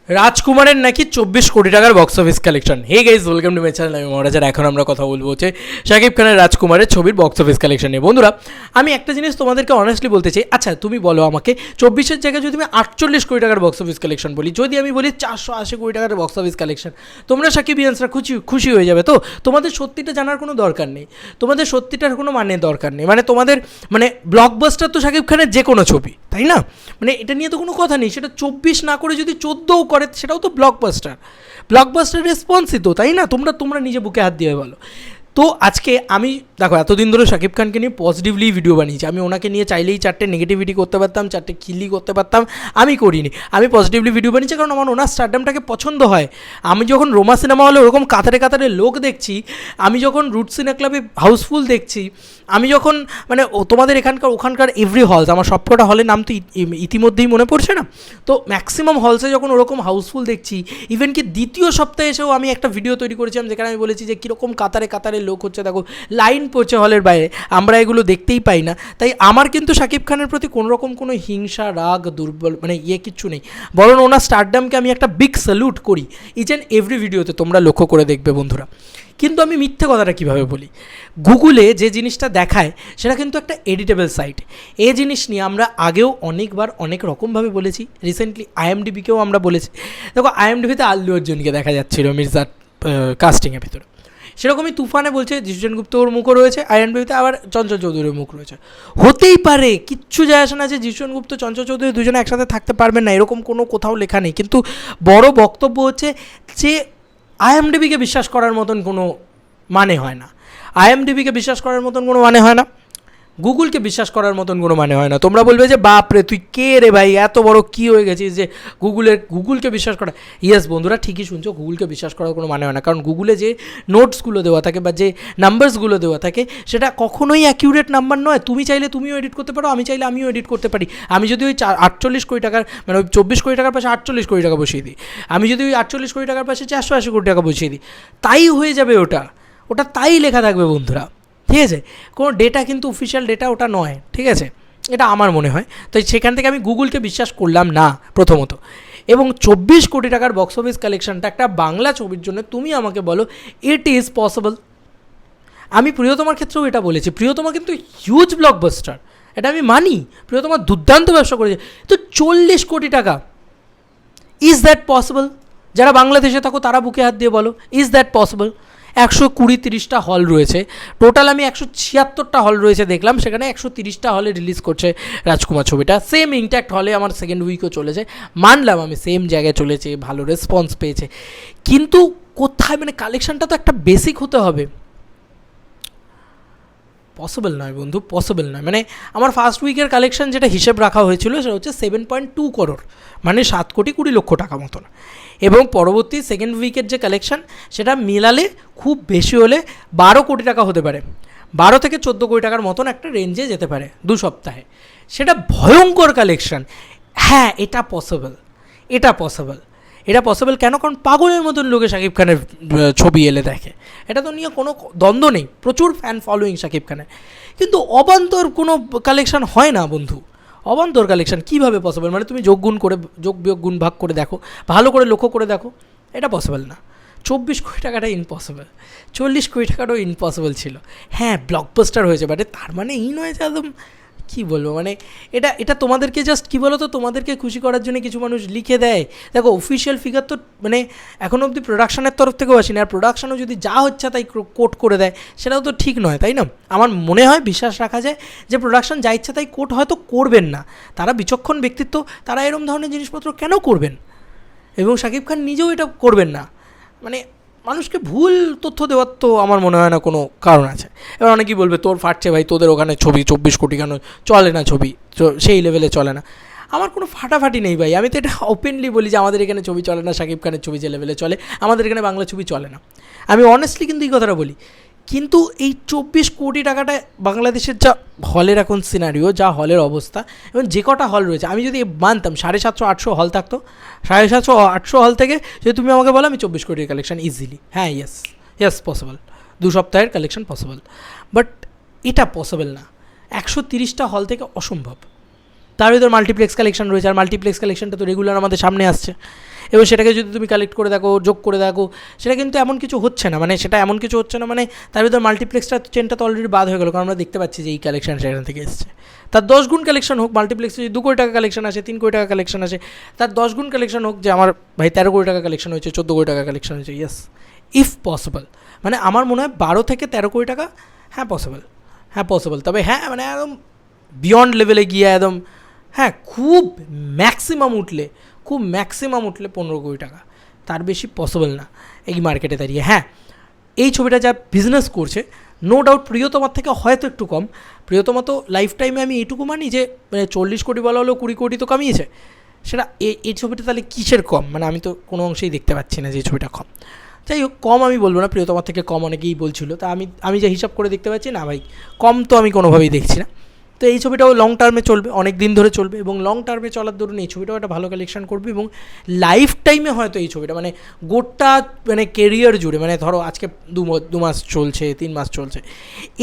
রাজকুমারের নাকি 24 কোটি টাকার box office collection. Hey guys, welcome to my channel. আমি মহারাজ। এখন আমরা কথা বলবো হচ্ছে শাকিব খানের রাজকুমারের ছবির বক্স অফিস কালেকশন নিয়ে। বন্ধুরা, আমি একটা জিনিস তোমাদেরকে অনেস্টলি বলতে চাই। আচ্ছা, তুমি বলো আমাকে, 24-এর জায়গায় যদি আমি 48 কোটি টাকার বক্স অফিস কালেকশন বলি, যদি আমি বলি 480 কোটি টাকার বক্স অফিস কালেকশন, তোমরা সাকিবিয়ানসরা খুশি হয়ে যাবে তো? তোমাদের সত্যিটা জানার কোনো দরকার নেই, তোমাদের সত্যিটার কোনো দরকার নেই। মানে তোমাদের ব্লকবাস্টার তো শাকিব খানের যে কোনো ছবি, তাই না? এটা নিয়ে তো কোনো কথা নেই। সেটা 24 না করে যদি 14ও করে, সেটাও তো ব্লকবাস্টার রেসপন্সই তো, তাই না? তোমরা নিজে বুকে হাত দিয়ে বলো তো। আজকে আমি দেখো, এতদিন ধরে শাকিব খানকে নিয়ে পজিটিভলি ভিডিও বানিয়েছি। আমি ওনাকে নিয়ে চাইলেই 4টে নেগেটিভিটি করতে পারতাম, 4টে খিল্লি করতে পারতাম, আমি করিনি। আমি পজিটিভলি ভিডিও বানিয়েছি কারণ আমার ওনার স্টারডামটাকে পছন্দ হয়। আমি যখন রোমা সিনেমা হলে ওরকম কাতারে কাতারে লোক দেখছি, আমি যখন রুট সিনেমা ক্লাবে হাউসফুল দেখছি, আমি যখন তোমাদের ওখানকার এভরি হলস, আমার সবকটা হলের নাম তো ইতিমধ্যেই মনে পড়ছে না, তো ম্যাক্সিমাম হলসে যখন ওরকম হাউসফুল দেখছি, ইভেন কি দ্বিতীয় সপ্তাহে এসেও আমি একটা ভিডিও তৈরি করেছিলাম যেখানে আমি বলেছি যে কীরকম কাতারে কাতারে লোক হচ্ছে, দেখো লাইন পড়ছে হলের বাইরে, আমরা এগুলো দেখতেই পাই না। তাই আমার কিন্তু শাকিব খানের প্রতি কোনোরকম কোনো হিংসা, রাগ, দুর্বল কিচ্ছু নেই। বরং ওনার স্টারডামকে আমি একটা বিগ স্যালুট করি ইচ অ্যান্ড এভরি ভিডিওতে, তোমরা লক্ষ্য করে দেখবে বন্ধুরা। কিন্তু আমি মিথ্যে কথাটা কীভাবে বলি? গুগলে যে জিনিসটা দেখায় সেটা কিন্তু একটা এডিটেবল সাইট। এই জিনিস নিয়ে আমরা আগেও অনেকবার অনেক রকমভাবে বলেছি। রিসেন্টলি আইএমডিবিকেও আমরা বলেছি। দেখো, আইএমডিবিতে আল্লু অর্জুনকে দেখা যাচ্ছিল মির্জার কাস্টিংয়ের ভিতরে, সেরকমই তুফানে বলছে জিষ্ণু সেনগুপ্তর মুখও রয়েছে, আইএমডিবিতে আবার চঞ্চল চৌধুরীর মুখ রয়েছে। হতেই পারে, কিচ্ছু যায় আসে না যে জিষ্ণু সেনগুপ্ত, চঞ্চল চৌধুরী দুজনে একসাথে থাকতে পারবেন না, এরকম কোনো কোথাও লেখা নেই। কিন্তু বড় বক্তব্য হচ্ছে যে আইএমডিবিকে বিশ্বাস করার মতন কোনো মানে হয় না, আইএমডিবিকে বিশ্বাস করার মতন কোনো মানে হয় না, গুগলকে বিশ্বাস করার মতন কোনো মানে হয় না। তোমরা বলবে যে বাপ রে, তুই কে রে ভাই, এত বড় কী হয়ে গেছিস যে গুগলকে বিশ্বাস করা? ইয়েস বন্ধুরা, ঠিকই শুনছো, গুগলকে বিশ্বাস করার কোনো মানে হয় না। কারণ গুগলে যে নোটসগুলো দেওয়া থাকে বা যে নাম্বারসগুলো দেওয়া থাকে, সেটা কখনোই অ্যাকিউরেট নাম্বার নয়। তুমি চাইলে তুমিও এডিট করতে পারো, আমি চাইলে আমিও এডিট করতে পারি। আমি যদি ওই 48 কোটি টাকার ওই 24 কোটি টাকার পাশে 48 কোটি টাকা বসিয়ে দিই, আমি যদি ওই 48 কোটি টাকার পাশে 480 কোটি টাকা বসিয়ে দিই, তাই হয়ে যাবে। ওটা তাই লেখা থাকবে বন্ধুরা, ঠিক আছে? কোনো ডেটা কিন্তু অফিসিয়াল ডেটা ওটা নয়, ঠিক আছে? এটা আমার মনে হয়। তো সেখান থেকে আমি গুগলকে বিশ্বাস করলাম না প্রথমত। এবং 24 কোটি টাকার বক্স অফিস কালেকশনটা একটা বাংলা ছবির জন্য, তুমি আমাকে বলো ইট ইজ পসিবল? আমি প্রিয়তমার ক্ষেত্রেও এটা বলেছি, প্রিয়তমা কিন্তু হিউজ ব্লকবাস্টার, এটা আমি মানি। প্রিয়তমা দুর্দান্ত ব্যবসা করেছে, তো 40 কোটি টাকা, ইজ দ্যাট পসিবল? যারা বাংলাদেশে থাকো তারা বুকে হাত দিয়ে বলো, ইজ দ্যাট পসিবল? 120-30টা হল রয়েছে টোটাল, আমি 176টা হল রয়েছে দেখলাম, সেখানে 130টা হলে রিলিজ করছে রাজকুমার ছবিটা। সেম ইনট্যাক্ট হলে আমার সেকেন্ড উইকও চলেছে, মানলাম আমি, সেম জায়গায় চলেছে, ভালো রেসপন্স পেয়েছে। কিন্তু কোথায় কালেকশানটা তো একটা বেসিক হতে হবে। পসিবল নয় বন্ধু, পসিবল নয়। আমার ফার্স্ট উইকের কালেকশন যেটা হিসেব রাখা হয়েছিল সেটা হচ্ছে 7.2 করোড়, 7,20,00,000 টাকা মতন। এবং পরবর্তী সেকেন্ড উইকের যে কালেকশন, সেটা মিলালে খুব বেশি হলে 12 কোটি টাকা হতে পারে, 12 থেকে 14 কোটি টাকার মতন একটা রেঞ্জে যেতে পারে 2 সপ্তাহে। সেটা ভয়ঙ্কর কালেকশন। হ্যাঁ, এটা পসিবল কেন? কারণ পাগলের মতন লোকে শাকিব খানের ছবি এলে দেখে, এটা তো নিয়ে কোনো দ্বন্দ্ব নেই, প্রচুর ফ্যান ফলোয়িং শাকিব খানের। কিন্তু অবান্তর কোনো কালেকশন হয় না বন্ধু। অবান্তর কালেকশন কীভাবে পসিবল? তুমি যোগ বিয়োগ গুণ ভাগ করে দেখো, ভালো করে লক্ষ্য করে দেখো, এটা পসিবল না। 24 কোটি টাকাটা ইম্পসিবল, 40 কোটি টাকাটাও ইম্পসিবল ছিল। হ্যাঁ, ব্লকবাস্টার হয়েছে, বাট তার এই নয় যে একদম কী বলবো, এটা তোমাদেরকে জাস্ট কী বলো তো, তোমাদেরকে খুশি করার জন্য কিছু মানুষ লিখে দেয়। দেখো, অফিসিয়াল ফিগার তো এখনও অবধি প্রোডাকশনের তরফ থেকেও আসেনি, আর প্রোডাকশনও যদি যা হচ্ছে তাই কোট করে দেয়, সেটাও তো ঠিক নয়, তাই না? আমার মনে হয়, বিশ্বাস রাখা যায় যে প্রোডাকশন যা ইচ্ছা তাই কোট হয়তো করবেন না। তারা বিচক্ষণ ব্যক্তিত্ব, তারা এরকম ধরনের জিনিসপত্র কেন করবেন? এবং শাকিব খান নিজেও এটা করবেন না। মানুষকে ভুল তথ্য দেওয়ার তো আমার মনে হয় না কোনো কারণ আছে। এবার অনেকেই বলবে তোর ফাটছে ভাই, তোদের ওখানে ছবি 24 কোটি কেন চলে না, ছবি সেই লেভেলে চলে না। আমার কোনো ফাটাফাটি নেই ভাই, আমি তো এটা ওপেনলি বলি যে আমাদের এখানে ছবি চলে না, শাকিব খানের ছবি যে লেভেলে চলে, আমাদের এখানে বাংলা ছবি চলে না। আমি অনেস্টলি কিন্তু এই কথাটা বলি। কিন্তু এই 24 কোটি টাকাটা বাংলাদেশের যা হলের এখন সিনারিও, যা হলের অবস্থা, এবং যে কটা হল রয়েছে, আমি যদি মানতাম 750-800 হল থাকতো, 750-800 হল থেকে যদি তুমি আমাকে বলো আমি 24 কোটির কালেকশন ইজিলি, হ্যাঁ ইয়েস পসিবল, 2 সপ্তাহের কালেকশন পসিবল। বাট এটা পসিবল না, 130টা হল থেকে অসম্ভব। তার ভিতর মাল্টিপ্লেক্স কালেকশন রয়েছে, আর মাল্টিপ্লেক্স কালেকশনটা তো রেগুলার আমাদের সামনে আসছে, এবং সেটাকে যদি তুমি কালেক্ট করে দেখো, যোগ করে দেখো, সেটা কিন্তু এমন কিছু হচ্ছে না, মানে সেটা এমন কিছু হচ্ছে না, মানে তার ভিতর মাল্টিপ্লেক্সটা চেনটা তো অলরেডি বাদ হয়ে গেলো, কারণ আমরা দেখতে পাচ্ছি যে এই কালেকশন সেখান থেকে এসছে। তার 10 গুণ কালেকশন হোক, মাল্টিপ্লেক্সে যদি 2 কোটি টাকা কালেকশন আসে, 3 কোটি টাকা কালেকশন আসে, তার 10 গুণ কালেকশন হোক, যে আমার ভাই 13 কোটি টাকা কালেকশন হয়েছে, 14 কোটি টাকা কালেকশন হয়েছে, ইয়েস ইফ পসিবল, মানে আমার মনে হয় 12 থেকে 13 কোটি টাকা হ্যাঁ পসিবল, তবে হ্যাঁ মানে একদম বিয়ন্ড লেভেলে গিয়ে একদম, হ্যাঁ খুব ম্যাক্সিমাম উঠলে 15 কোটি টাকা, তার বেশি পসিবল না এই মার্কেটে দাঁড়িয়ে। হ্যাঁ, এই ছবিটা যা বিজনেস করছে নো ডাউট প্রিয়তমার থেকে হয়তো একটু কম। প্রিয়তমা তো লাইফ টাইমে আমি এইটুকু মানি যে মানে 40 কোটি বলা হলেও 20 কোটি তো কামিয়েছে, সেটা এই ছবিটা তাহলে কিসের কম, মানে আমি তো কোনো অংশেই দেখতে পাচ্ছি না যে এই ছবিটা কম। যাই হোক, কম আমি বলবো না, প্রিয়তমার থেকে কম অনেকেই বলছিল, তা আমি যে হিসাব করে দেখতে পাচ্ছি না ভাই, কম তো আমি কোনোভাবেই দেখছি না। তো এই ছবিটাও লং টার্মে চলবে, অনেক দিন ধরে চলবে, এবং লং টার্মে চলার দরুন এই ছবিটাও একটা ভালো কালেকশন করবে, এবং লাইফ টাইমে হয়তো এই ছবিটা মানে গোটা মানে কেরিয়ার জুড়ে, মানে ধরো আজকে 2 মাস চলছে, 3 মাস চলছে,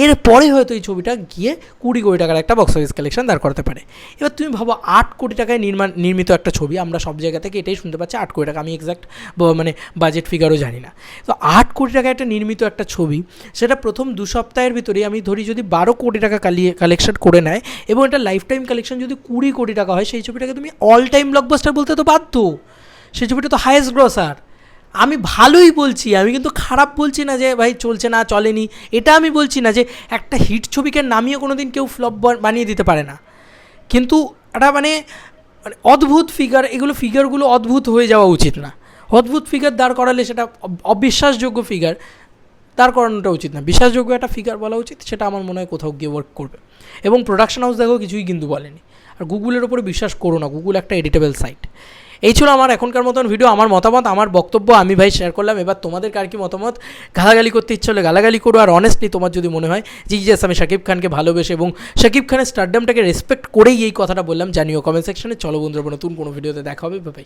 এরপরে হয়তো এই ছবিটা গিয়ে 20 কোটি টাকার একটা বক্স অফিস কালেকশন দাঁড় করতে পারে। এবার তুমি ভাবো 8 কোটি টাকায় নির্মিত একটা ছবি, আমরা সব জায়গা থেকে এটাই শুনতে পাচ্ছি 8 কোটি টাকা, আমি এক্স্যাক্ট মানে বাজেট ফিগারও জানি না। তো 8 কোটি টাকায় একটা নির্মিত একটা ছবি, সেটা প্রথম 2 সপ্তাহের ভিতরেই আমি ধরি যদি 12 কোটি টাকা কালেকশন করে নেয়, এবং এটা লাইফ টাইম কালেকশন যদি 20 কোটি টাকা হয়, সেই ছবিটাকে তুমি অল টাইম ব্লকবাস্টার বলতে তো বাধ্য। সেই ছবিটা তো হায়েস্ট গ্রসার। আমি ভালোই বলছি, আমি কিন্তু খারাপ বলছি না যে ভাই চলছে না, চলেনি, এটা আমি বলছি না, যে একটা হিট ছবিকে নামিয়ে কোনো দিন কেউ ফ্লপ বানিয়ে দিতে পারে না, কিন্তু এটা মানে অদ্ভুত ফিগারগুলো অদ্ভুত হয়ে যাওয়া উচিত না। অদ্ভুত ফিগার দাঁড় করালে সেটা অবিশ্বাসযোগ্য ফিগার দাঁড় করানোটা উচিত না, বিশ্বাসযোগ্য একটা ফিগার বলা উচিত, সেটা আমার মনে হয় কোথাও গিয়ে ওয়ার্ক করবে। এবং প্রোডাকশন হাউস দেখো কিছুই কিন্তু বলেনি। আর গুগলের ওপরে বিশ্বাস করো না, গুগল একটা এডিটেবল সাইট। এই ছিল আমার এখনকার মতন ভিডিও, আমার মতামত, আমার বক্তব্য আমি ভাই শেয়ার করলাম। এবার তোমাদের কার কি মতামত, গালাগালি করতে ইচ্ছে হলে গালাগালি করো, আর অনেস্টলি তোমার যদি মনে হয় যে ইয়েস আমি শাকিব খানকে ভালোবেসে এবং শাকিব খানের স্টারডামটাকে রেসপেক্ট করেই এই কথাটা বললাম, জানিও কমেন্ট সেকশনে। চলো বন্ধুরা, নতুন কোনো ভিডিওতে দেখা হবে, বাই।